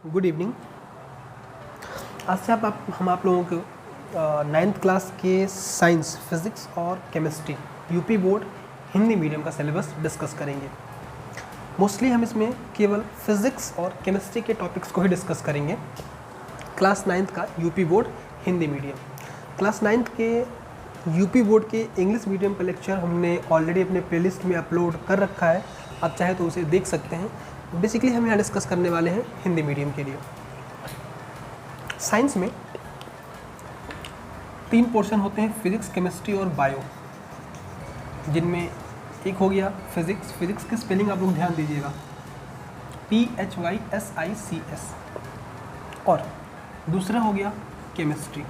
Good evening. आज से हम आप लोगों को नाइन्थ क्लास के साइंस, फिज़िक्स और chemistry UP board Hindi medium का सिलेबस डिस्कस करेंगे। मोस्टली हम इसमें केवल फिज़िक्स और केमिस्ट्री के टॉपिक्स को ही डिस्कस करेंगे। क्लास नाइन्थ का UP board Hindi medium. Class ninth के यूपी बोर्ड के इंग्लिश मीडियम का लेक्चर हमने ऑलरेडी अपने प्लेलिस्ट में अपलोड कर रखा है, आप चाहे तो उसे देख सकते हैं। बेसिकली हम यहाँ डिस्कस करने वाले हैं हिंदी मीडियम के लिए। साइंस में 3 पोर्शन होते हैं, फिजिक्स, केमिस्ट्री और बायो, जिनमें एक हो गया फिजिक्स। फिजिक्स की स्पेलिंग आप लोग ध्यान दीजिएगा, PHYSICS। और दूसरा हो गया केमिस्ट्री।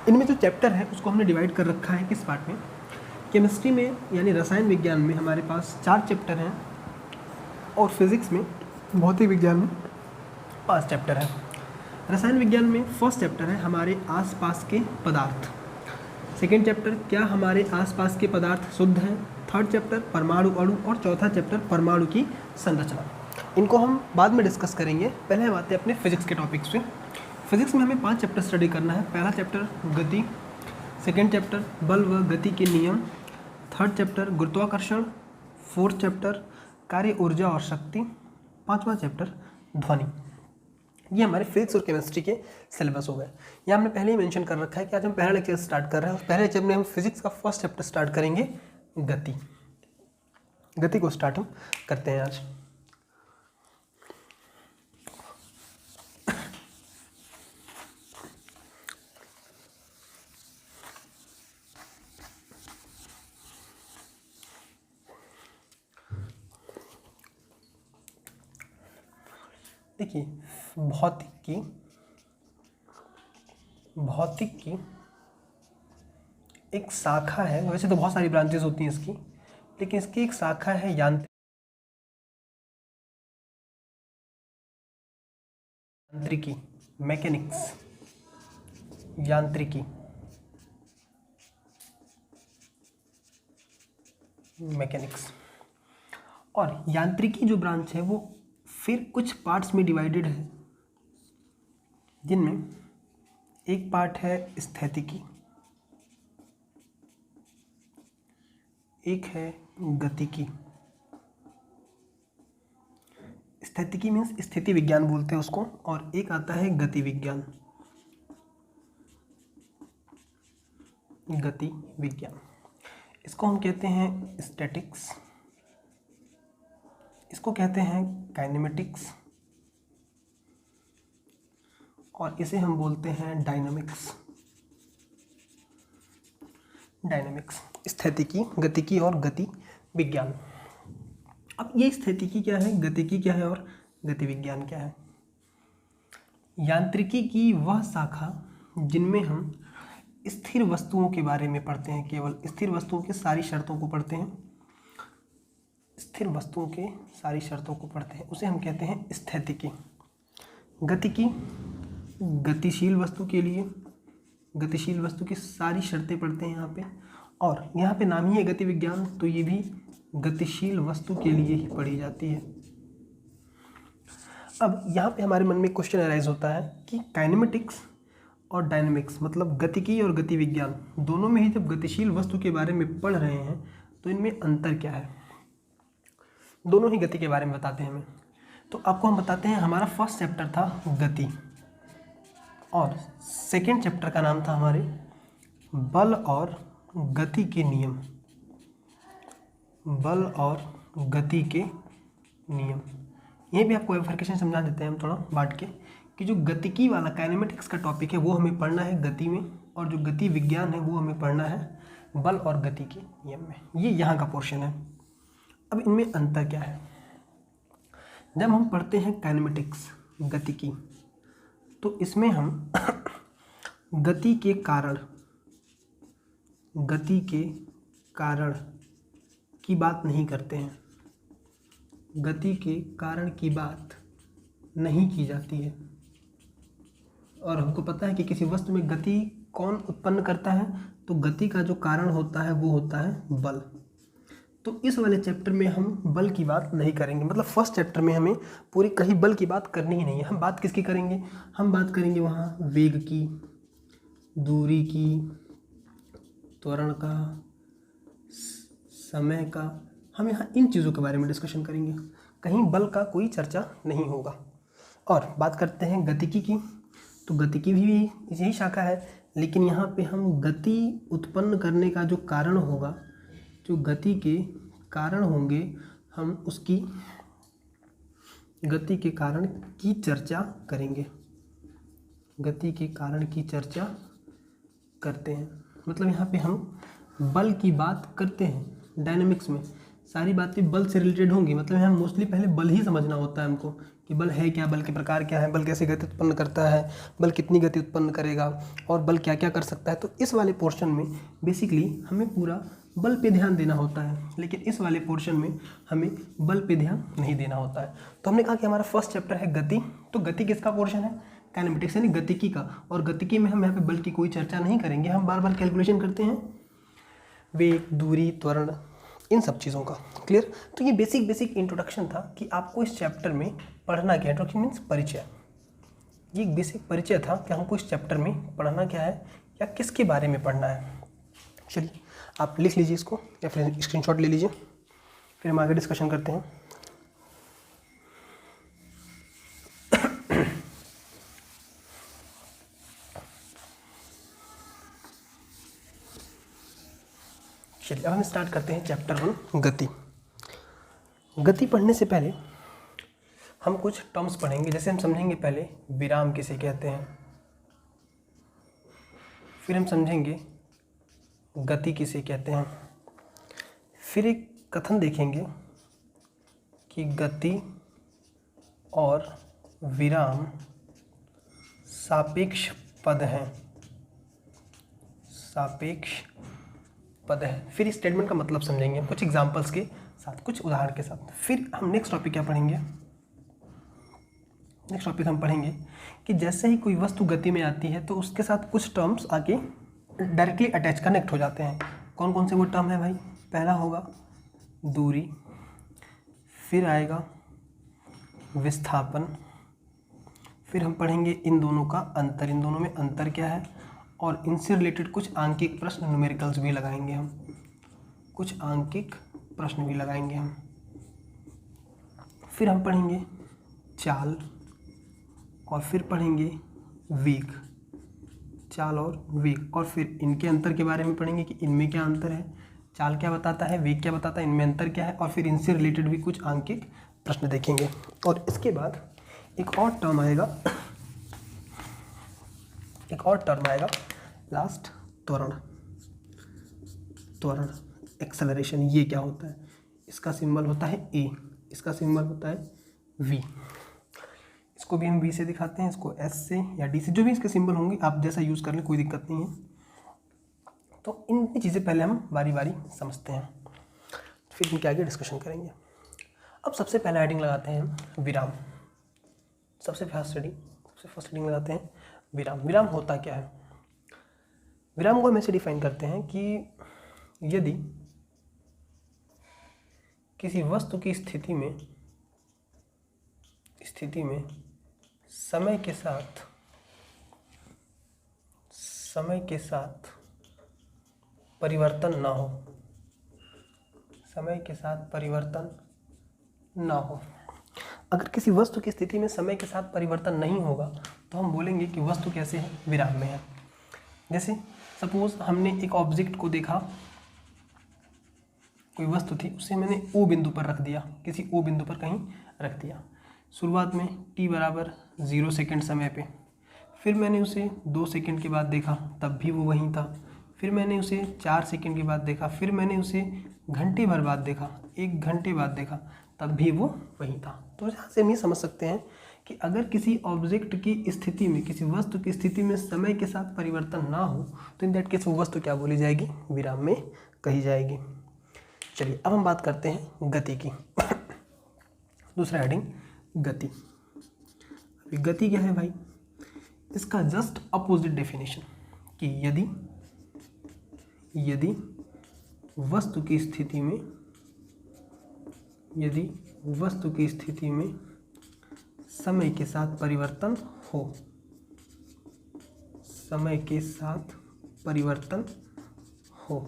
इनमें जो चैप्टर है उसको हमने डिवाइड कर रखा है किस पार्ट में। केमिस्ट्री में यानी रसायन विज्ञान में हमारे पास 4 चैप्टर हैं और फिज़िक्स में, भौतिक विज्ञान में 5 चैप्टर हैं। रसायन विज्ञान में फर्स्ट चैप्टर है हमारे आसपास के पदार्थ। सेकेंड चैप्टर क्या हमारे आसपास के पदार्थ शुद्ध हैं। थर्ड चैप्टर परमाणु अणु और चौथा चैप्टर परमाणु की संरचना। इनको हम बाद में डिस्कस करेंगे। पहले हम आते हैं अपने फिजिक्स के टॉपिक्स पे। फिजिक्स में हमें 5 चैप्टर स्टडी करना है। पहला चैप्टर गति, सेकेंड चैप्टर बल व गति के नियम, थर्ड चैप्टर गुरुत्वाकर्षण, फोर्थ चैप्टर कार्य ऊर्जा और शक्ति, 5वां चैप्टर ध्वनि। ये हमारे फिजिक्स और केमिस्ट्री के सिलेबस हो गए। यहाँ हमने पहले ही मेंशन कर रखा है कि आज हम पहला लेक्चर स्टार्ट कर रहे हैं। पहले लेक्चर में हम फिजिक्स का फर्स्ट चैप्टर स्टार्ट करेंगे, गति को स्टार्ट हम करते हैं आज। देखिए, भौतिक की एक शाखा है। वैसे तो बहुत सारी ब्रांचेस होती हैं इसकी, लेकिन इसकी एक शाखा है यांत्रिकी, मैकेनिक्स। और यांत्रिकी जो ब्रांच है वो फिर कुछ पार्ट्स में डिवाइडेड है, जिनमें एक पार्ट है स्थैतिकी, एक है गतिकी। स्थैतिकी मीन्स स्थिति विज्ञान बोलते हैं उसको, और एक आता है गति विज्ञान, इसको हम कहते हैं स्टैटिक्स, इसको कहते हैं काइनेमेटिक्स, और इसे हम बोलते हैं डायनामिक्स। स्थितिकी, गतिकी और गति विज्ञान। अब ये स्थितिकी क्या है, गतिकी क्या है और गति विज्ञान क्या है। यांत्रिकी की वह शाखा जिनमें हम स्थिर वस्तुओं के बारे में पढ़ते हैं, केवल स्थिर वस्तुओं की सारी शर्तों को पढ़ते हैं, उसे हम कहते हैं स्थितिकी। गतिकी गतिशील वस्तु के लिए, गतिशील वस्तु की सारी शर्तें पढ़ते हैं यहाँ पे, और यहाँ पे नाम ही है गति विज्ञान, तो ये भी गतिशील वस्तु के लिए ही पढ़ी जाती है। अब यहाँ पे हमारे मन में क्वेश्चन अराइज होता है कि काइनेमेटिक्स और डायनेमिक्स, मतलब गतिकी और गति विज्ञान दोनों में ही जब गतिशील वस्तु के बारे में पढ़ रहे हैं तो इनमें अंतर क्या है। दोनों ही गति के बारे में बताते हैं हमें। तो आपको हम बताते हैं, हमारा फर्स्ट चैप्टर था गति, और सेकेंड चैप्टर का नाम था हमारे बल और गति के नियम। यहीं भी आपको बाइफरकेशन समझा देते हैं हम थोड़ा बांट के, कि जो गतिकी वाला काइनेमेटिक्स का टॉपिक है वो हमें पढ़ना है गति में, और जो गति विज्ञान है वो हमें पढ़ना है बल और गति के नियम में। ये यहाँ का पोर्शन है। अब इनमें अंतर क्या है। जब हम पढ़ते हैं काइनेमेटिक्स, गतिकी, तो इसमें हम गति के कारण की बात नहीं करते हैं। गति के कारण की बात नहीं की जाती है, और हमको पता है कि किसी वस्तु में गति कौन उत्पन्न करता है, तो गति का जो कारण होता है वो होता है बल। तो इस वाले चैप्टर में हम बल की बात नहीं करेंगे, मतलब फर्स्ट चैप्टर में हमें पूरी कहीं बल की बात करनी ही नहीं है। हम बात किसकी करेंगे, हम बात करेंगे वहाँ वेग की, दूरी की, त्वरण का, समय का। हम यहाँ इन चीज़ों के बारे में डिस्कशन करेंगे, कहीं बल का कोई चर्चा नहीं होगा। और बात करते हैं गतिकी की, तो गतिकी भी यही शाखा है, लेकिन यहाँ पे हम गति उत्पन्न करने का जो कारण होगा, जो गति के कारण होंगे, हम उसकी गति के कारण की चर्चा करेंगे। गति के कारण की चर्चा करते हैं, मतलब यहाँ पे हम बल की बात करते हैं। डायनामिक्स में सारी बातें बल से रिलेटेड होंगी, मतलब यहाँ मोस्टली पहले बल ही समझना होता है हमको कि बल है क्या, बल के प्रकार क्या है, बल कैसे गति उत्पन्न करता है, बल कितनी गति उत्पन्न करेगा और बल क्या क्या कर सकता है। तो इस वाले पोर्शन में बेसिकली हमें पूरा बल पे ध्यान देना होता है, लेकिन इस वाले पोर्शन में हमें बल पे ध्यान नहीं देना होता है। तो हमने कहा कि हमारा फर्स्ट चैप्टर है गति, तो गति किसका पोर्शन है, काइनेमेटिक्स यानी गतिकी का। और गतिकी में हम यहाँ पे बल की कोई चर्चा नहीं करेंगे, हम बार बार कैलकुलेशन करते हैं वेग, दूरी, त्वरण, इन सब चीज़ों का। क्लियर। तो ये बेसिक इंट्रोडक्शन था कि आपको इस चैप्टर में पढ़ना क्या है। इंट्रोडक्शन मीन्स परिचय, ये एक बेसिक परिचय था कि हमको इस चैप्टर में पढ़ना क्या है या किसके बारे में पढ़ना है। चलिए आप लिख लीजिए इसको या फिर स्क्रीनशॉट ले लीजिए, फिर हम आगे डिस्कशन करते हैं। चलिए अब हम स्टार्ट करते हैं चैप्टर 1 गति। गति पढ़ने से पहले हम कुछ टर्म्स पढ़ेंगे, जैसे हम समझेंगे पहले विराम किसे कहते हैं, फिर हम समझेंगे गति किसे कहते हैं, फिर एक कथन देखेंगे कि गति और विराम सापेक्ष पद हैं, सापेक्ष पद है। फिर इस स्टेटमेंट का मतलब समझेंगे कुछ एग्जांपल्स के साथ, कुछ उदाहरण के साथ। फिर हम नेक्स्ट टॉपिक क्या पढ़ेंगे, नेक्स्ट टॉपिक हम पढ़ेंगे कि जैसे ही कोई वस्तु गति में आती है तो उसके साथ कुछ टर्म्स आके डायरेक्टली अटैच कनेक्ट हो जाते हैं। कौन कौन से वो टर्म है भाई, पहला होगा दूरी, फिर आएगा विस्थापन, फिर हम पढ़ेंगे इन दोनों का अंतर, इन दोनों में अंतर क्या है, और इनसे रिलेटेड कुछ आंकिक प्रश्न, न्यूमेरिकल्स भी लगाएंगे हम, कुछ आंकिक प्रश्न भी लगाएंगे हम। फिर हम पढ़ेंगे चाल, और फिर पढ़ेंगे वेग, चाल और वेग, और फिर इनके अंतर के बारे में पढ़ेंगे कि इनमें क्या अंतर है, चाल क्या बताता है, वेग क्या बताता है, इनमें अंतर क्या है, और फिर इनसे रिलेटेड भी कुछ आंकिक प्रश्न देखेंगे। और इसके बाद एक और टर्म आएगा, एक और टर्म आएगा लास्ट, त्वरण। त्वरण एक्सेलरेशन, ये क्या होता है, इसका सिंबल होता है ए, इसका सिंबल होता है वी। इसको भी हम वी से दिखाते हैं, इसको एस से या डी से, जो भी इसके सिंबल होंगे आप जैसा यूज़ कर लें, कोई दिक्कत नहीं है। तो इन चीज़ें पहले हम बारी बारी समझते हैं, फिर इनके आगे डिस्कशन करेंगे। अब सबसे पहला हेडिंग लगाते हैं विराम, सबसे फर्स्ट हेडिंग लगाते हैं विराम। विराम होता क्या है, विराम को हम ऐसे डिफाइन करते हैं कि यदि किसी वस्तु की स्थिति में समय के साथ परिवर्तन ना हो, समय के साथ परिवर्तन ना हो। अगर किसी वस्तु की स्थिति में समय के साथ परिवर्तन नहीं होगा तो हम बोलेंगे कि वस्तु कैसे है, विराम में है। जैसे सपोज हमने एक ऑब्जेक्ट को देखा, कोई वस्तु थी, उसे मैंने ओ बिंदु पर रख दिया, किसी ओ बिंदु पर कहीं रख दिया, शुरुआत में t बराबर 0 सेकेंड समय पे, फिर मैंने उसे 2 सेकेंड के बाद देखा, तब भी वो वहीं था, फिर मैंने उसे 4 सेकेंड के बाद देखा, फिर मैंने उसे घंटे भर बाद देखा, 1 घंटे बाद देखा, तब भी वो वहीं था। तो यहाँ से हम ये समझ सकते हैं कि अगर किसी ऑब्जेक्ट की स्थिति में, किसी वस्तु की स्थिति में समय के साथ परिवर्तन ना हो तो इन दैट केस वो वस्तु क्या बोली जाएगी, विराम में कही जाएगी। चलिए अब हम बात करते हैं गति की। दूसरा हेडिंग गति। अभी गति क्या है भाई, इसका जस्ट अपोजिट डेफिनेशन कि यदि वस्तु की स्थिति में यदि वस्तु की स्थिति में समय के साथ परिवर्तन हो, समय के साथ परिवर्तन हो,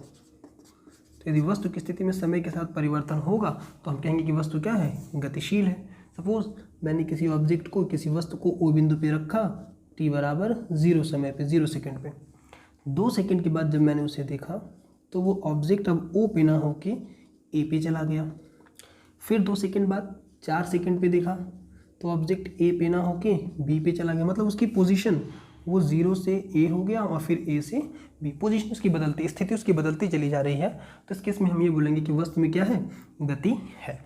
तो यदि वस्तु की स्थिति में समय के साथ परिवर्तन होगा तो हम कहेंगे कि वस्तु क्या है, गतिशील है। सपोज मैंने किसी ऑब्जेक्ट को, किसी वस्तु को ओ बिंदु पे रखा, t बराबर 0 समय पे, 0 सेकेंड पे। 2 सेकेंड के बाद जब मैंने उसे देखा तो वो ऑब्जेक्ट अब ओ पे ना होके ए पे चला गया। फिर 2 सेकेंड बाद 4 सेकेंड पे देखा तो ऑब्जेक्ट ए पे ना होके बी पे चला गया। मतलब उसकी पोजीशन वो 0 से ए हो गया और फिर ए से बी। पोजीशन उसकी बदलती, स्थिति उसकी बदलती चली जा रही है। तो इस केस में हम ये बोलेंगे कि वस्तु में क्या है, गति है।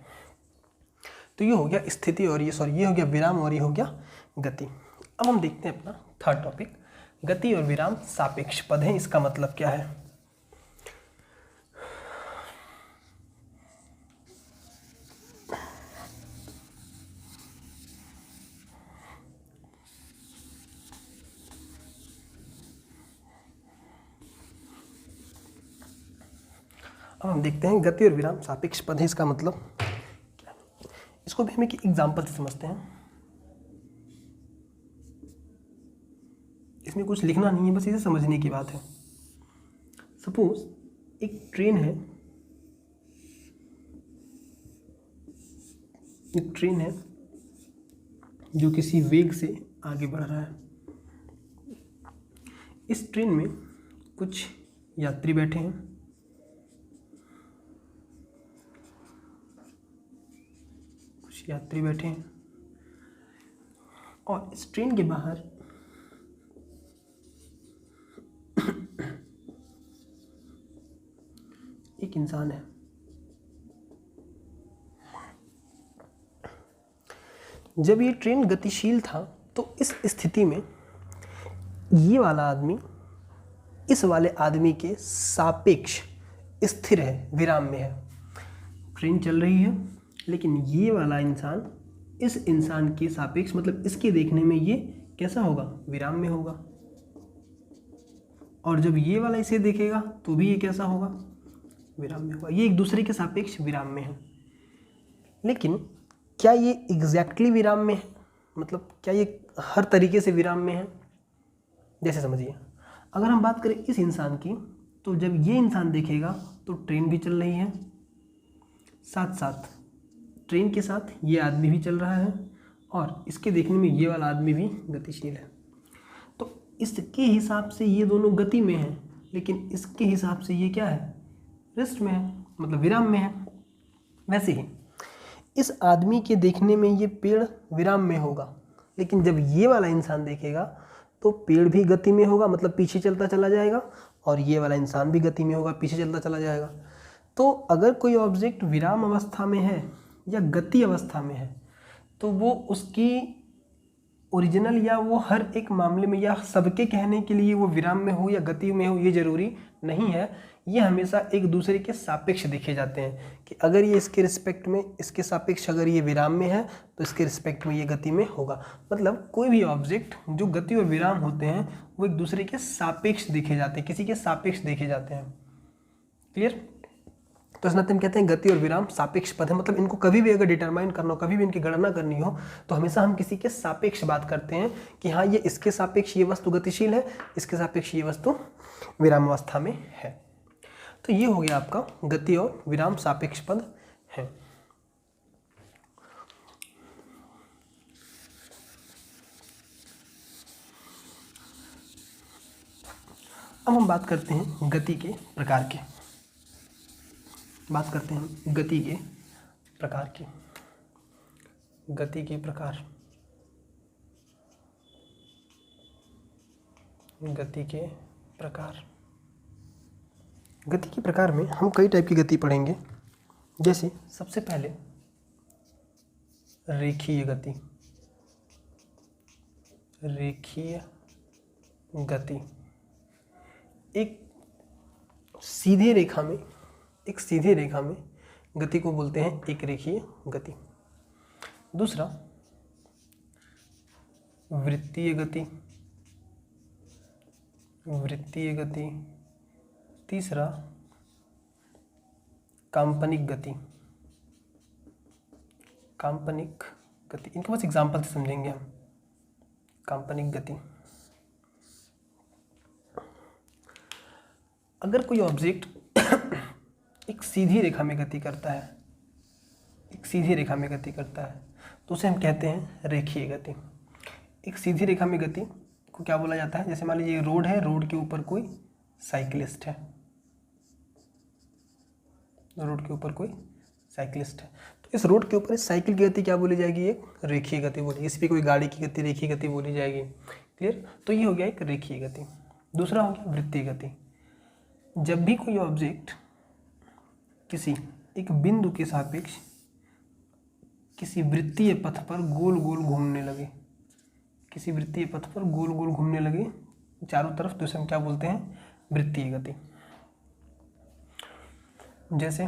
तो ये हो गया स्थिति और ये हो गया विराम और ये हो गया गति। अब हम देखते हैं अपना थर्ड टॉपिक, गति और विराम सापेक्ष पद है। इसका मतलब क्या है? अब हम देखते हैं गति और विराम सापेक्ष पद है, इसका मतलब क्या है। इसको भी हम एक एग्जाम्पल से समझते हैं। इसमें कुछ लिखना नहीं है, बस इसे समझने की बात है। सपोज एक ट्रेन है, एक ट्रेन है जो किसी वेग से आगे बढ़ रहा है। इस ट्रेन में कुछ यात्री बैठे हैं, और इस ट्रेन के बाहर एक इंसान है। जब ये ट्रेन गतिशील था तो इस स्थिति में ये वाला आदमी इस वाले आदमी के सापेक्ष स्थिर है, विराम में है। ट्रेन चल रही है लेकिन ये वाला इंसान इस इंसान के सापेक्ष, मतलब इसके देखने में ये कैसा होगा, विराम में होगा। और जब ये वाला इसे देखेगा तो भी ये कैसा होगा, विराम में होगा। ये एक दूसरे के सापेक्ष विराम में है। लेकिन क्या ये एग्जैक्टली विराम में है? मतलब क्या ये हर तरीके से विराम में है? जैसे समझिए, अगर हम बात करें इस इंसान की, तो जब ये इंसान देखेगा तो ट्रेन भी चल रही है, साथ साथ ट्रेन के साथ ये आदमी भी चल रहा है, और इसके देखने में ये वाला आदमी भी गतिशील है। तो इसके हिसाब से ये दोनों गति में हैं, लेकिन इसके हिसाब से ये क्या है, रेस्ट में है, मतलब विराम में है। वैसे ही इस आदमी के देखने में ये पेड़ विराम में होगा, लेकिन जब ये वाला इंसान देखेगा तो पेड़ भी गति में होगा, मतलब पीछे चलता चला जाएगा, और ये वाला इंसान भी गति में होगा, पीछे चलता चला जाएगा। तो अगर कोई ऑब्जेक्ट विराम अवस्था में है या गति अवस्था में है तो वो उसकी ओरिजिनल या वो हर एक मामले में या सबके कहने के लिए वो विराम में हो या गति में हो ये जरूरी नहीं है। ये हमेशा एक दूसरे के सापेक्ष देखे जाते हैं कि अगर ये इसके रिस्पेक्ट में, इसके सापेक्ष अगर ये विराम में है तो इसके रिस्पेक्ट में ये गति में होगा। मतलब कोई भी ऑब्जेक्ट जो गति और विराम होते हैं वो एक दूसरे के सापेक्ष देखे जाते हैं, किसी के सापेक्ष देखे जाते हैं। क्लियर? तो इस नाते हम कहते हैं गति और विराम सापेक्ष पद है। मतलब इनको कभी भी अगर डिटरमाइन करना हो, कभी भी इनकी गणना करनी हो, तो हमेशा हम किसी के सापेक्ष बात करते हैं कि हाँ ये इसके सापेक्ष ये वस्तु गतिशील है, इसके सापेक्ष ये वस्तु विराम अवस्था में है। तो ये हो गया आपका गति और विराम सापेक्ष पद है। अब हम बात करते हैं गति के प्रकार की। बात करते हैं गति के प्रकार की। गति के प्रकार, गति के प्रकार, गति के प्रकार में हम कई टाइप की गति पढ़ेंगे। जैसे सबसे पहले रेखीय गति। रेखीय गति एक सीधे रेखा में, एक सीधी रेखा में गति को बोलते हैं एक रेखीय गति। दूसरा वृत्तीय गति, वृत्तीय गति। तीसरा काल्पनिक गति, काल्पनिक गति, इनके बस एग्जाम्पल से समझेंगे हम। काल्पनिक गति, अगर कोई ऑब्जेक्ट एक सीधी रेखा में गति करता है, एक सीधी रेखा में गति करता है, तो उसे हम कहते हैं रेखीय गति। एक सीधी रेखा में गति को क्या बोला जाता है? जैसे मान लीजिए रोड है, रोड के ऊपर कोई साइकिलिस्ट है, रोड के ऊपर कोई साइकिलिस्ट है, तो इस रोड के ऊपर इस साइकिल की गति क्या बोली जाएगी? एक रेखीय गति बोली। इस पर कोई गाड़ी की गति रेखीय गति बोली जाएगी। क्लियर? तो ये हो गया एक रेखीय गति। दूसरा हो गया वृत्तीय गति। जब भी कोई ऑब्जेक्ट किसी एक बिंदु के सापेक्ष किसी वृत्तीय पथ पर गोल गोल घूमने लगे, किसी वृत्तीय पथ पर गोल गोल घूमने लगे चारों तरफ, तो इसे हम क्या बोलते हैं? वृत्तीय गति। जैसे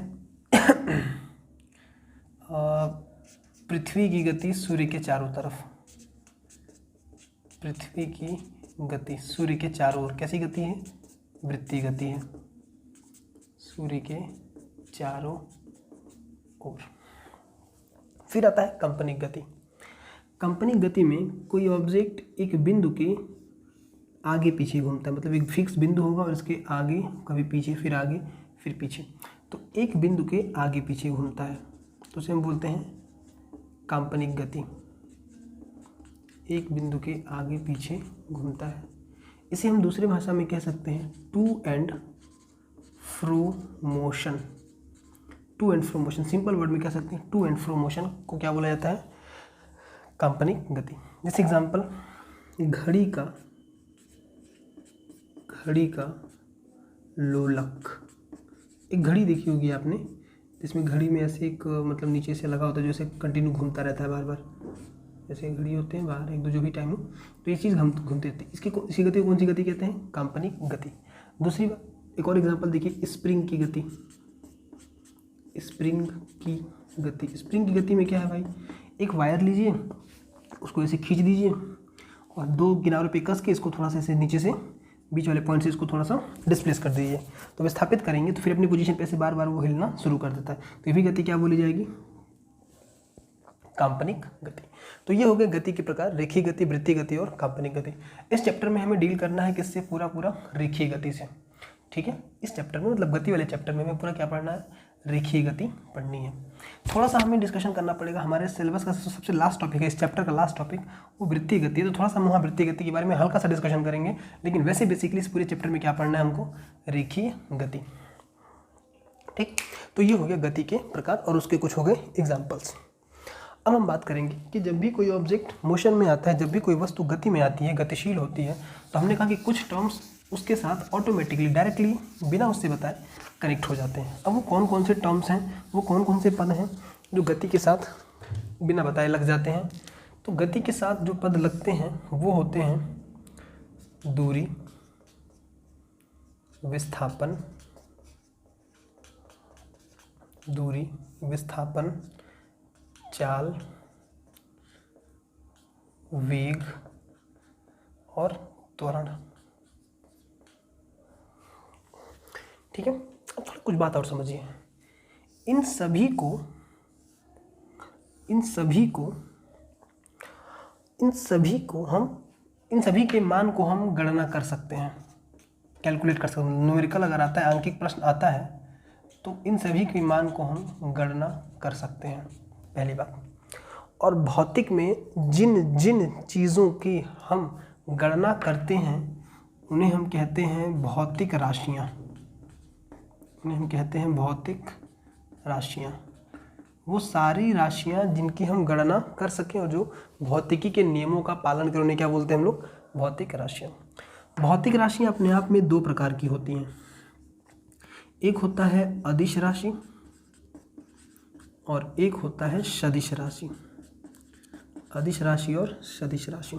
पृथ्वी की गति सूर्य के चारों तरफ, पृथ्वी की गति सूर्य के चारों ओर कैसी गति है? वृत्तीय गति है, सूर्य के चारों ओर। फिर आता है कंपनिक गति। कंपनिक गति में कोई ऑब्जेक्ट एक बिंदु के आगे पीछे घूमता है, मतलब एक फिक्स बिंदु होगा और इसके आगे कभी पीछे, फिर आगे, फिर पीछे, तो एक बिंदु के आगे पीछे घूमता है, तो उसे हम बोलते हैं काल्पनिक गति। एक बिंदु के आगे पीछे घूमता है। इसे हम दूसरी भाषा में कह सकते हैं to and fro motion. To and fro motion, simple word में कह सकते हैं टू एंड फ्रो मोशन को क्या बोला जाता है? काल्पनिक गति। जैसे एग्जांपल, घड़ी का लोलक। एक घड़ी देखी होगी आपने, जिसमें घड़ी में ऐसे एक मतलब नीचे से लगा होता है जो ऐसे कंटिन्यू घूमता रहता है बार बार, जैसे घड़ी होते हैं बाहर एक दो जो भी टाइम हो, तो ये चीज़ घूमते रहती है। इसी गति को कौन सी गति कहते हैं? काल्पनिक गति। दूसरी बात, एक और एग्जांपल देखिए, स्प्रिंग की गति। स्प्रिंग की गति, स्प्रिंग की गति में क्या है भाई? एक वायर लीजिए, उसको ऐसे खींच दीजिए और दो किनारों पे कस के इसको थोड़ा सा ऐसे नीचे से बीच वाले पॉइंट से इसको थोड़ा सा डिस्प्लेस कर दीजिए, तो विस्थापित करेंगे तो फिर अपनी पोजीशन पे से बार बार वो हिलना शुरू कर देता है, तो ये भी गति क्या बोली जाएगी? काल्पनिक गति। तो ये हो गए गति के प्रकार, रेखीय गति, वृत्तीय गति और काल्पनिक गति। इस चैप्टर में हमें डील करना है किससे? पूरा रेखीय गति से। ठीक है, इस चैप्टर में मतलब गति वाले चैप्टर में हमें पूरा क्या पढ़ना है? रेखीय गति पढ़नी है। थोड़ा सा हमें डिस्कशन करना पड़ेगा, हमारे सिलेबस का सबसे लास्ट टॉपिक है, इस चैप्टर का लास्ट टॉपिक वो वृत्तीय गति है, तो थोड़ा सा हम वहाँ वृत्तीय गति के बारे में हल्का सा डिस्कशन करेंगे, लेकिन वैसे बेसिकली इस पूरे चैप्टर में क्या पढ़ना है हमको? रेखीय गति। ठीक, तो ये हो गया गति के प्रकार और उसके कुछ हो गए एग्जाम्पल्स। अब हम बात करेंगे कि जब भी कोई ऑब्जेक्ट मोशन में आता है, जब भी कोई वस्तु गति में आती है, गतिशील होती है, तो हमने कहा कि कुछ टर्म्स उसके साथ ऑटोमेटिकली डायरेक्टली बिना उससे बताए कनेक्ट हो जाते हैं। अब वो कौन कौन से टर्म्स हैं, वो कौन कौन से पद हैं जो गति के साथ बिना बताए लग जाते हैं? तो गति के साथ जो पद लगते हैं वो होते हैं दूरी, विस्थापन, दूरी, विस्थापन, चाल, वेग और त्वरण। ठीक है, अब थोड़ा कुछ बात और समझिए। इन सभी के मान को हम गणना कर सकते हैं, कैलकुलेट कर सकते हैं। न्यूमेरिकल अगर आता है, आंकिक प्रश्न आता है, तो इन सभी के मान को हम गणना कर सकते हैं, पहली बात। और भौतिक में जिन जिन चीज़ों की हम गणना करते हैं उन्हें हम कहते हैं भौतिक राशियाँ, उन्हें हम कहते हैं भौतिक राशियाँ। वो सारी राशियाँ जिनकी हम गणना कर सकें और जो भौतिकी के नियमों का पालन करें उन्हें क्या बोलते हैं हम लोग? भौतिक राशियाँ। भौतिक राशियाँ अपने आप में दो प्रकार की होती हैं, एक होता है अदिश राशि और एक होता है सदिश राशि। अदिश राशि और सदिश राशि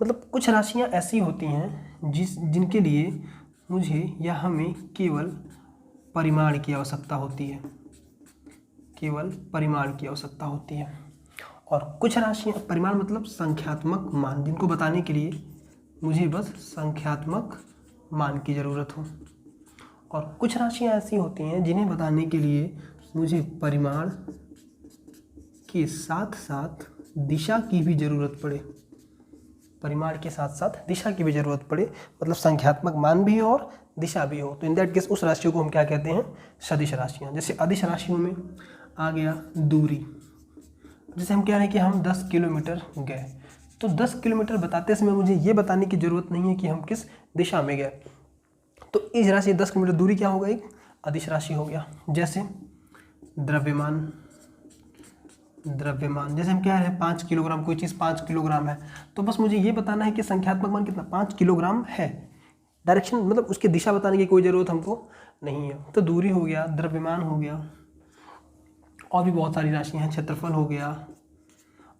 मतलब कुछ राशियाँ ऐसी होती हैं जिनके लिए मुझे या हमें केवल परिमाण की आवश्यकता होती है, केवल परिमाण की आवश्यकता होती है। और कुछ राशियाँ, परिमाण मतलब संख्यात्मक मान, जिनको बताने के लिए मुझे बस संख्यात्मक मान की ज़रूरत हो। और कुछ राशियाँ ऐसी होती हैं जिन्हें बताने के लिए मुझे परिमाण के साथ साथ दिशा की भी ज़रूरत पड़े, परिमाण के साथ साथ दिशा की भी ज़रूरत पड़े, मतलब संख्यात्मक मान भी हो और दिशा भी हो, तो इन दैट केस उस राशियों को हम क्या कहते हैं, सदिश राशियाँ। जैसे अदिश राशियों में आ गया दूरी, जैसे हम कह रहे हैं कि हम 10 किलोमीटर गए, तो 10 किलोमीटर बताते समय मुझे ये बताने की ज़रूरत नहीं है कि हम किस दिशा में गए, तो इस राशि 10 किलोमीटर दूरी क्या होगा, एक अदिश राशि हो गया। जैसे द्रव्यमान, जैसे हम कह रहे हैं 5 किलोग्राम, कोई चीज़ 5 किलोग्राम है, तो बस मुझे ये बताना है कि संख्यात्मक मान कितना, 5 किलोग्राम है। डायरेक्शन मतलब उसकी दिशा बताने की कोई ज़रूरत हमको नहीं है। तो दूरी हो गया, द्रव्यमान हो गया, और भी बहुत सारी राशियाँ हैं, क्षेत्रफल हो गया,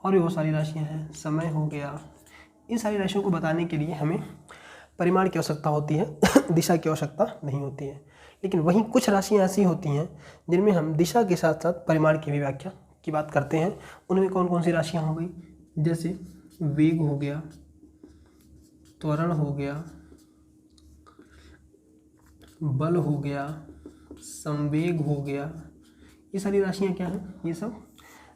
और भी बहुत सारी राशियाँ हैं, समय हो गया। इन सारी राशियों को बताने के लिए हमें परिमाण की आवश्यकता होती है दिशा की आवश्यकता नहीं होती है। लेकिन वहीं कुछ राशियाँ ऐसी होती हैं जिनमें हम दिशा के साथ साथ परिमाण की भी व्याख्या की बात करते हैं। उनमें कौन कौन सी राशियाँ हो गई, जैसे वेग हो गया, त्वरण हो गया, बल हो गया, संवेग हो गया। ये सारी राशियाँ क्या हैं, ये सब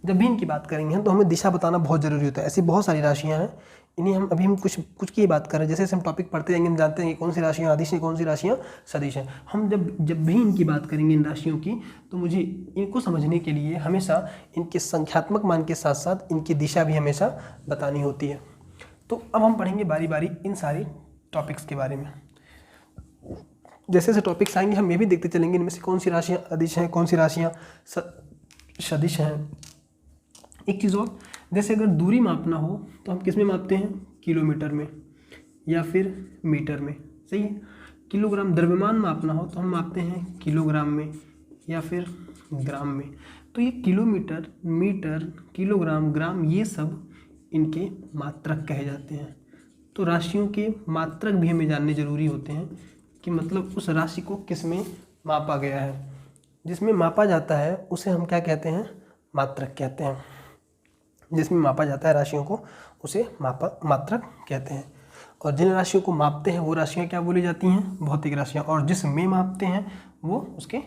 जब भी इनकी बात करेंगे तो हमें दिशा बताना बहुत ज़रूरी होता है। ऐसी बहुत सारी राशियाँ हैं, इन्हें हम कुछ की बात कर रहे हैं। जैसे हम टॉपिक पढ़ते जाएंगे हम जानते हैं कि कौन सी राशियाँ अदिश हैं, कौन सी राशियाँ सदिश हैं। हम जब भी इनकी बात करेंगे इन राशियों की, तो मुझे इनको समझने के लिए हमेशा इनके संख्यात्मक मान के साथ साथ इनकी दिशा भी हमेशा बतानी होती है। तो अब हम पढ़ेंगे बारी बारी इन सारी टॉपिक्स के बारे में। जैसे जैसे टॉपिक्स आएंगे हम ये भी देखते चलेंगे इनमें से कौन सी राशियाँ अदिश हैं, कौन सी राशियाँ सदिश हैं। एक चीज़ और, जैसे अगर दूरी मापना हो तो हम किस में मापते हैं, किलोमीटर में या फिर मीटर में, सही है। किलोग्राम, द्रव्यमान मापना हो तो हम मापते हैं किलोग्राम में या फिर ग्राम में। तो ये किलोमीटर, मीटर, किलोग्राम, ग्राम, ये सब इनके मात्रक कहे जाते हैं। तो राशियों के मात्रक भी हमें जानने जरूरी होते हैं कि मतलब उस राशि को किस में मापा गया है। जिसमें मापा जाता है उसे हम क्या कहते हैं, मात्रक कहते हैं। जिसमें मापा जाता है राशियों को उसे मात्रक कहते हैं। और जिन राशियों को मापते हैं वो राशियाँ क्या बोली जाती हैं, भौतिक राशियाँ, और जिसमें मापते हैं वो उसके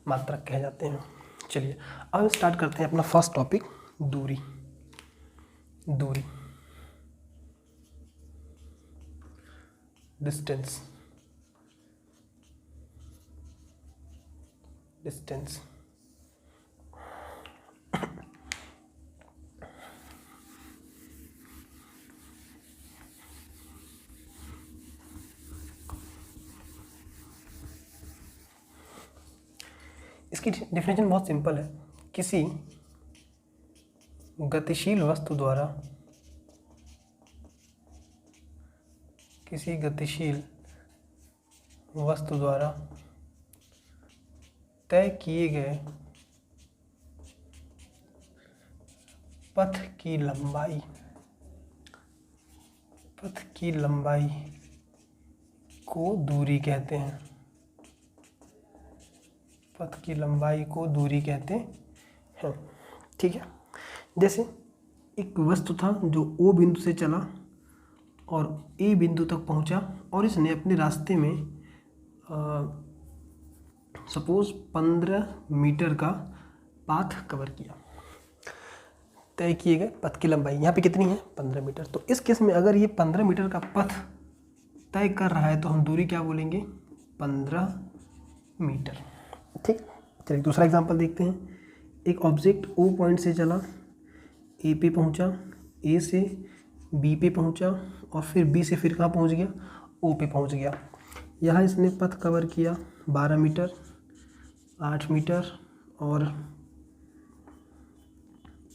मात्रक कहे जाते हैं। चलिए अब स्टार्ट करते हैं अपना फर्स्ट टॉपिक, दूरी। डिस्टेंस। इसकी डेफिनेशन बहुत सिंपल है, किसी गतिशील वस्तु द्वारा तय किए गए पथ की लंबाई को दूरी कहते हैं। पथ की लंबाई को दूरी कहते हैं, ठीक है। जैसे एक वस्तु था जो O बिंदु से चला और A बिंदु तक पहुंचा, और इसने अपने रास्ते में सपोज 15 मीटर का पाथ कवर किया। तय किए गए पथ की लंबाई यहाँ पे कितनी है, 15 मीटर। तो इस केस में अगर ये 15 मीटर का पथ तय कर रहा है तो हम दूरी क्या बोलेंगे, 15 मीटर, ठीक। चलिए दूसरा एग्जांपल देखते हैं। एक ऑब्जेक्ट O पॉइंट से चला, A पे पहुंचा, A से B पे पहुंचा, और फिर B से फिर कहाँ पहुंच गया, O पे पहुंच गया। यहाँ इसने पथ कवर किया 12 मीटर, 8 मीटर और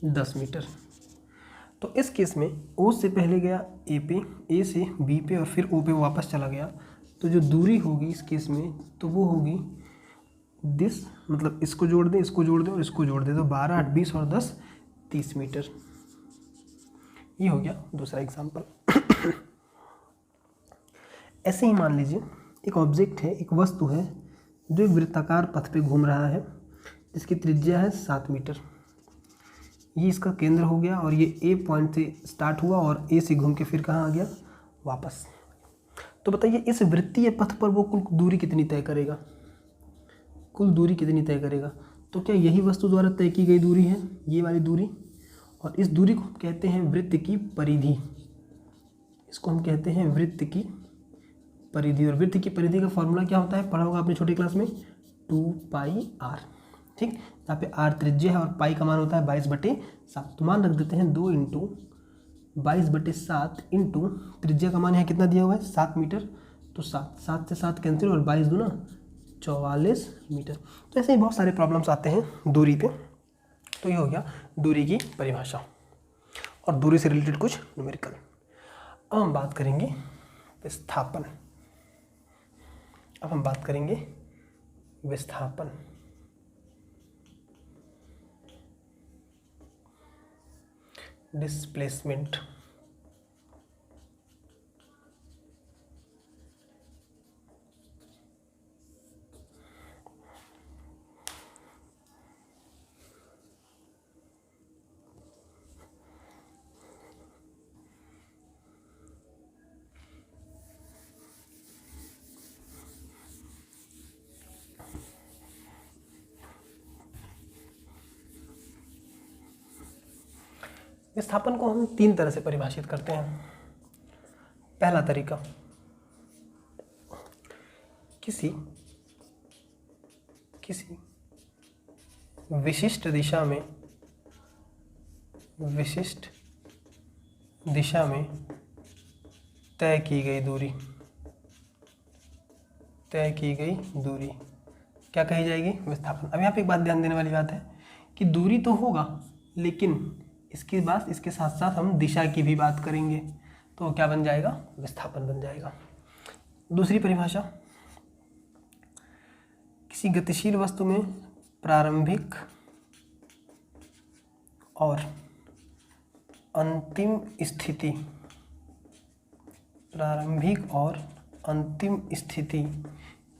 10 मीटर। तो इस केस में O से पहले गया A पे, A से B पे और फिर O पे वापस चला गया। तो जो दूरी होगी इस केस में तो वो होगी दिस, मतलब इसको जोड़ दें, इसको जोड़ दें और इसको जोड़ दें, तो 12, 8, 20 और 10, 30 मीटर। ये हो गया दूसरा एग्जाम्पल। ऐसे ही मान लीजिए एक ऑब्जेक्ट है, एक वस्तु है जो एक वृत्ताकार पथ पे घूम रहा है, जिसकी त्रिज्या है 7 मीटर। ये इसका केंद्र हो गया और ये A पॉइंट से स्टार्ट हुआ और A से घूम के फिर कहाँ आ गया, वापस। तो बताइए इस वृत्तीय पथ पर वो कुल दूरी कितनी तय करेगा, तो क्या यही वस्तु द्वारा तय की गई दूरी है, ये वाली दूरी? और इस दूरी को हम कहते हैं वृत्त की परिधि। इसको हम कहते हैं वृत्त की परिधि। और वृत्त की परिधि का फॉर्मूला क्या होता है, पढ़ा होगा आपने छोटी क्लास में, 2πr। ठीक, यहाँ पे r त्रिज्या है और पाई का मान होता है 22/7। तो मान रख देते हैं 2 × 22/7 इंटू त्रिज्या का मान यहाँ कितना दिया हुआ है 7 मीटर। तो 7 से 7 कैंसिल और 22 दूना 44 मीटर। तो ऐसे ही बहुत सारे प्रॉब्लम्स आते हैं दूरी पे। तो ये हो गया दूरी की परिभाषा और दूरी से रिलेटेड कुछ न्यूमेरिकल। अब हम बात करेंगे विस्थापन। अब हम बात करेंगे विस्थापन। डिस्प्लेसमेंट। विस्थापन को हम 3 तरह से परिभाषित करते हैं। पहला तरीका, किसी विशिष्ट दिशा में तय की गई दूरी क्या कही जाएगी, विस्थापन। अब यहाँ पे एक बात ध्यान देने वाली बात है कि दूरी तो होगा, लेकिन इसके साथ साथ हम दिशा की भी बात करेंगे, तो क्या बन जाएगा, विस्थापन बन जाएगा। दूसरी परिभाषा, किसी गतिशील वस्तु में प्रारंभिक और अंतिम स्थिति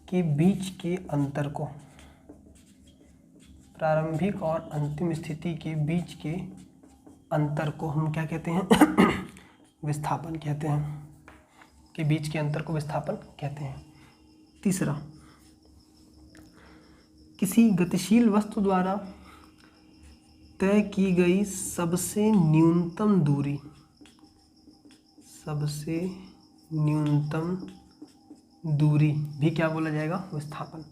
के बीच के अंतर को हम क्या कहते हैं, विस्थापन कहते हैं। के बीच के अंतर को विस्थापन कहते हैं। तीसरा, किसी गतिशील वस्तु द्वारा तय की गई सबसे न्यूनतम दूरी भी क्या बोला जाएगा, विस्थापन।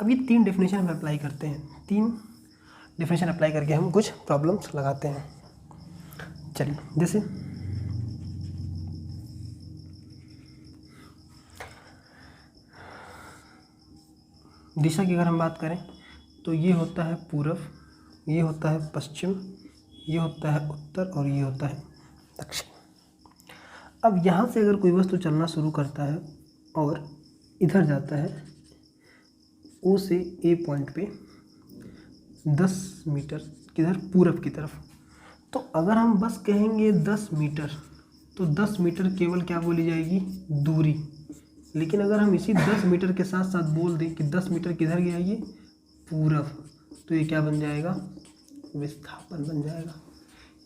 अब ये 3 डेफिनेशन हम अप्लाई करते हैं। 3 डेफिनेशन अप्लाई करके हम कुछ प्रॉब्लम्स लगाते हैं। चलिए, जैसे दिशा की अगर हम बात करें तो ये होता है पूर्व, ये होता है पश्चिम, ये होता है उत्तर और ये होता है दक्षिण। अब यहाँ से अगर कोई वस्तु चलना शुरू करता है और इधर जाता है ओ से ए पॉइंट पे 10 मीटर किधर, पूरब की तरफ, तो अगर हम बस कहेंगे 10 मीटर तो 10 मीटर केवल क्या बोली जाएगी, दूरी। लेकिन अगर हम इसी 10 मीटर के साथ साथ बोल दें कि 10 मीटर किधर गया, ये पूरब, तो ये क्या बन जाएगा, विस्थापन बन जाएगा।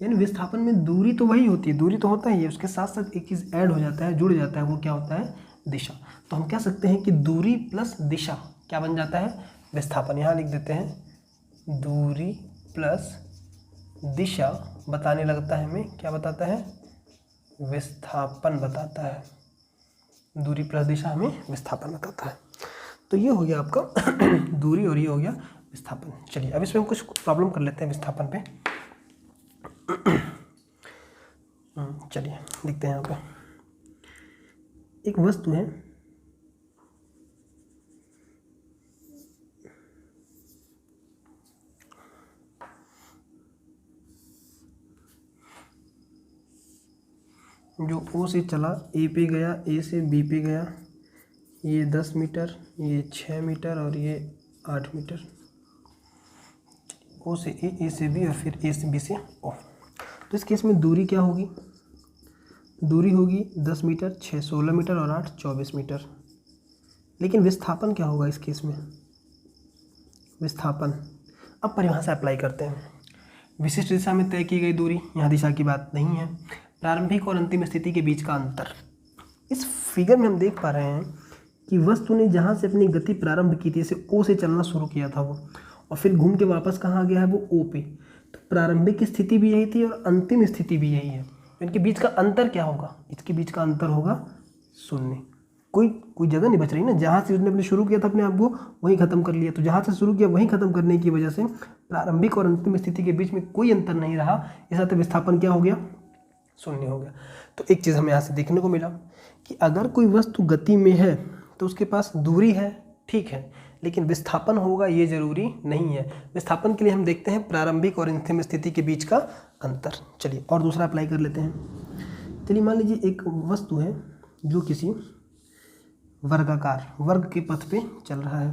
यानी विस्थापन में दूरी तो वही होती है, दूरी तो होता ही है, उसके साथ साथ एक चीज़ ऐड हो जाता है, जुड़ जाता है, वो क्या होता है, दिशा। तो हम कह सकते हैं कि दूरी प्लस दिशा क्या बन जाता है, विस्थापन। यहाँ लिख देते हैं दूरी प्लस दिशा बताने लगता है हमें, क्या बताता है, विस्थापन बताता है। दूरी प्लस दिशा हमें विस्थापन बताता है। तो ये हो गया आपका दूरी और ये हो गया विस्थापन। चलिए अब इसमें हम कुछ प्रॉब्लम कर लेते हैं विस्थापन पे। चलिए देखते हैं यहाँ पे एक वस्तु है, जो ओ से चला ए पे गया, ए से बी पे गया, ये 10 मीटर, ये 6 मीटर और ये 8 मीटर। ओ से ए से बी और फिर ए से बी से ओ। तो इस केस में दूरी क्या होगी, दूरी होगी 10 मीटर, 6 16 मीटर और 8 24 मीटर। लेकिन विस्थापन क्या होगा इस केस में, विस्थापन। अब परिभाषा अप्लाई करते हैं। विशिष्ट दिशा में तय की गई दूरी, यहाँ दिशा की बात नहीं है। प्रारंभिक और अंतिम स्थिति के बीच का अंतर। इस फिगर में हम देख पा रहे हैं कि वस्तु ने जहाँ से अपनी गति प्रारंभ की थी, जैसे ओ से चलना शुरू किया था वो, और फिर घूम के वापस कहाँ आ गया है, वो ओ पे। तो प्रारंभिक स्थिति भी यही थी और अंतिम स्थिति भी यही है। तो इनके बीच का अंतर क्या होगा? इसके बीच का अंतर होगा 0। कोई जगह नहीं बच रही ना, जहाँ से उसने अपने शुरू किया था अपने आप को वहीं ख़त्म कर लिया। तो जहाँ से शुरू किया वहीं ख़त्म करने की वजह से प्रारंभिक और अंतिम स्थिति के बीच में कोई अंतर नहीं रहा, इस तरह विस्थापन क्या हो गया? 0 हो गया। तो एक चीज़ हमें यहाँ से देखने को मिला कि अगर कोई वस्तु गति में है तो उसके पास दूरी है, ठीक है, लेकिन विस्थापन होगा ये जरूरी नहीं है। विस्थापन के लिए हम देखते हैं प्रारंभिक और अंतिम स्थिति के बीच का अंतर। चलिए और दूसरा अप्लाई कर लेते हैं। चलिए मान लीजिए एक वस्तु है जो किसी वर्ग के पथ पे चल रहा है।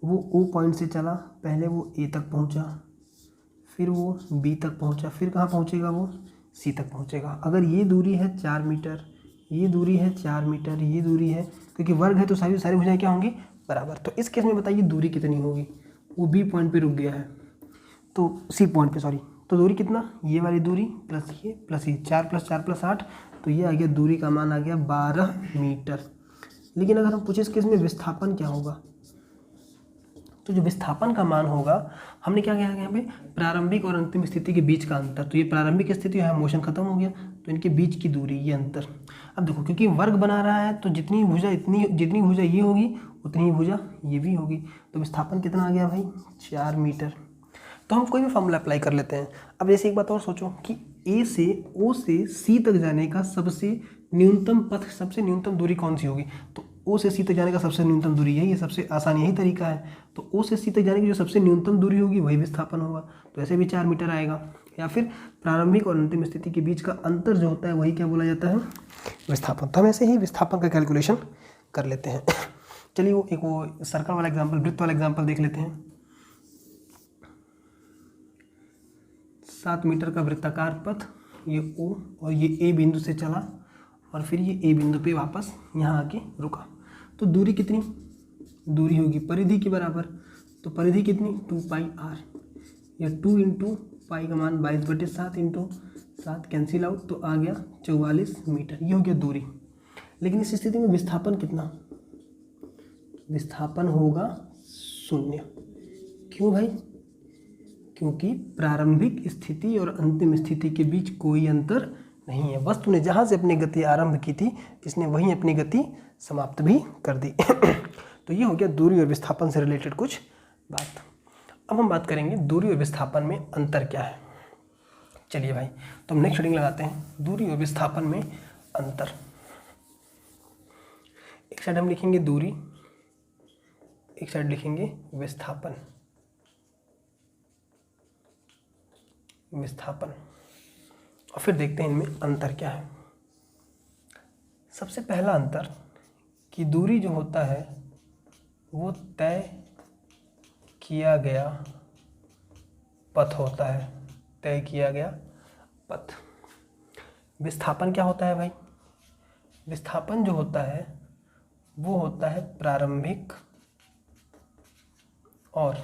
वो O पॉइंट से चला, पहले वो A तक पहुंचा, फिर वो B तक पहुंचा, फिर कहाँ पहुंचेगा? वो C तक पहुंचेगा। अगर ये दूरी है 4 मीटर, ये दूरी है 4 मीटर, ये दूरी है, क्योंकि वर्ग है तो सारी भुजाएं क्या होंगी? बराबर। तो इस केस में बताइए दूरी कितनी होगी? वो B पॉइंट पे रुक गया है तो C पॉइंट पे, सॉरी, तो दूरी कितना? ये वाली दूरी प्लस ये 4 + 4 + 8, तो ये आ गया, दूरी का मान आ गया 12 मीटर। लेकिन अगर हम पूछे इस केस में विस्थापन क्या होगा, तो जो विस्थापन का मान होगा, हमने क्या किया यहाँ पे? प्रारंभिक और अंतिम स्थिति के बीच का अंतर। तो ये प्रारंभिक स्थिति है, मोशन खत्म हो गया, तो इनके बीच की दूरी, ये अंतर। अब देखो, क्योंकि वर्ग बना रहा है तो जितनी भुजा ये होगी उतनी ही भुजा ये भी होगी। तो विस्थापन कितना आ गया भाई? 4 मीटर। तो हम कोई भी फॉर्मूला अप्लाई कर लेते हैं। अब जैसे एक बात और सोचो कि A से O से C तक जाने का सबसे न्यूनतम पथ, सबसे न्यूनतम दूरी कौन सी होगी? तो O से C तक जाने का सबसे न्यूनतम दूरी यही है, सबसे आसान यही तरीका है। तो O से C तक जाने की जो सबसे न्यूनतम दूरी होगी वही विस्थापन होगा। तो ऐसे भी 4 मीटर आएगा। या फिर प्रारंभिक और अंतिम स्थिति के बीच का अंतर जो होता है वही क्या बोला जाता है? विस्थापन। तो हम ऐसे ही विस्थापन का कैलकुलेशन कर लेते हैं। चलिए वो सर्कल वाला एग्जाम्पल, वृत्त वाला एग्जाम्पल देख लेते हैं। 7 मीटर का वृत्ताकार पथ, ये O और ये A बिंदु से चला और फिर ये A बिंदु पे वापस यहाँ आके रुका। तो दूरी कितनी? दूरी होगी परिधि के बराबर। तो परिधि कितनी? 2πr। या 2 × पाई का मान 22/7 × 7 कैंसिल आउट, तो आ गया 44 मीटर। ये हो गया दूरी। लेकिन इस स्थिति में विस्थापन कितना? विस्थापन होगा 0। क्यों भाई? क्योंकि प्रारंभिक स्थिति और अंतिम स्थिति के बीच कोई अंतर नहीं है। वस्तु ने जहाँ से अपनी गति आरंभ की थी, इसने वहीं अपनी गति समाप्त भी कर दी। तो ये हो गया दूरी और विस्थापन से रिलेटेड कुछ बात। अब हम बात करेंगे दूरी और विस्थापन में अंतर क्या है। चलिए भाई, तो हम नेक्स्ट हेडिंग लगाते हैं, दूरी और विस्थापन में अंतर। एक साइड हम लिखेंगे दूरी, एक साइड लिखेंगे विस्थापन। और फिर देखते हैं इनमें अंतर क्या है। सबसे पहला अंतर कि दूरी जो होता है वो तय किया गया पथ होता है, तय किया गया पथ। विस्थापन क्या होता है भाई? विस्थापन जो होता है वो होता है प्रारंभिक और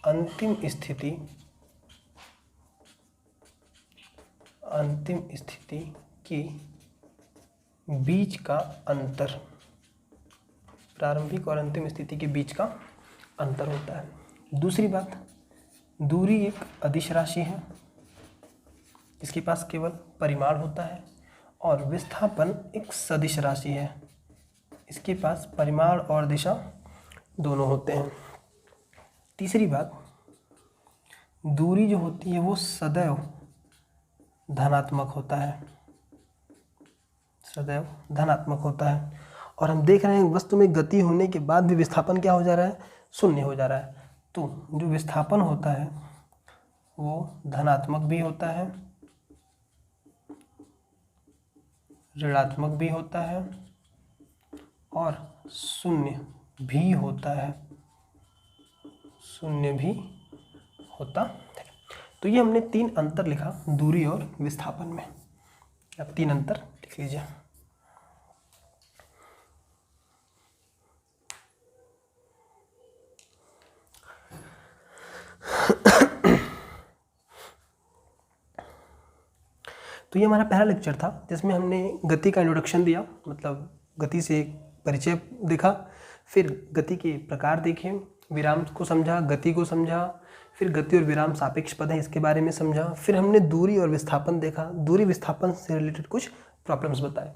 अंतिम स्थिति के बीच का अंतर। प्रारंभिक और अंतिम स्थिति के बीच का अंतर होता है। दूसरी बात, दूरी एक अदिश राशि है, इसके पास केवल परिमाण होता है, और विस्थापन एक सदिश राशि है, इसके पास परिमाण और दिशा दोनों होते हैं। तीसरी बात, दूरी जो होती है वो सदैव धनात्मक होता है, सदैव धनात्मक होता है। और हम देख रहे हैं वस्तु में गति होने के बाद भी विस्थापन क्या हो जा रहा है? 0 हो जा रहा है। तो जो विस्थापन होता है वो धनात्मक भी होता है, ऋणात्मक भी होता है और 0 भी होता है, 0 भी होता है। तो ये हमने 3 अंतर लिखा दूरी और विस्थापन में। अब 3 अंतर लिख लीजिए। तो ये हमारा पहला लेक्चर था जिसमें हमने गति का इंट्रोडक्शन दिया, मतलब गति से परिचय देखा, फिर गति के प्रकार देखे, विराम को समझा, गति को समझा, फिर गति और विराम सापेक्ष पद है इसके बारे में समझा, फिर हमने दूरी और विस्थापन देखा, दूरी विस्थापन से रिलेटेड कुछ प्रॉब्लम्स बताए।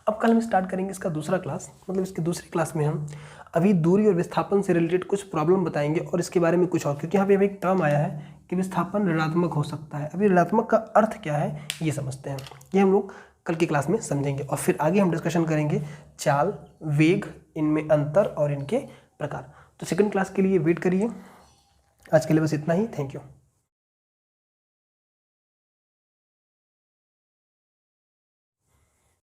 अब कल हम स्टार्ट करेंगे इसका दूसरा क्लास, मतलब इसकी दूसरी क्लास में हम अभी दूरी और विस्थापन से रिलेटेड कुछ प्रॉब्लम बताएंगे और इसके बारे में कुछ और, क्योंकि यहाँ पे एक टर्म आया है कि विस्थापन ऋणात्मक हो सकता है। अभी ऋणात्मक का अर्थ क्या है ये समझते हैं, ये हम लोग कल की क्लास में समझेंगे और फिर आगे हम डिस्कशन करेंगे चाल, वेग, इनमें अंतर और इनके प्रकार। तो सेकंड क्लास के लिए वेट करिए। आज के लिए बस इतना ही। Thank you.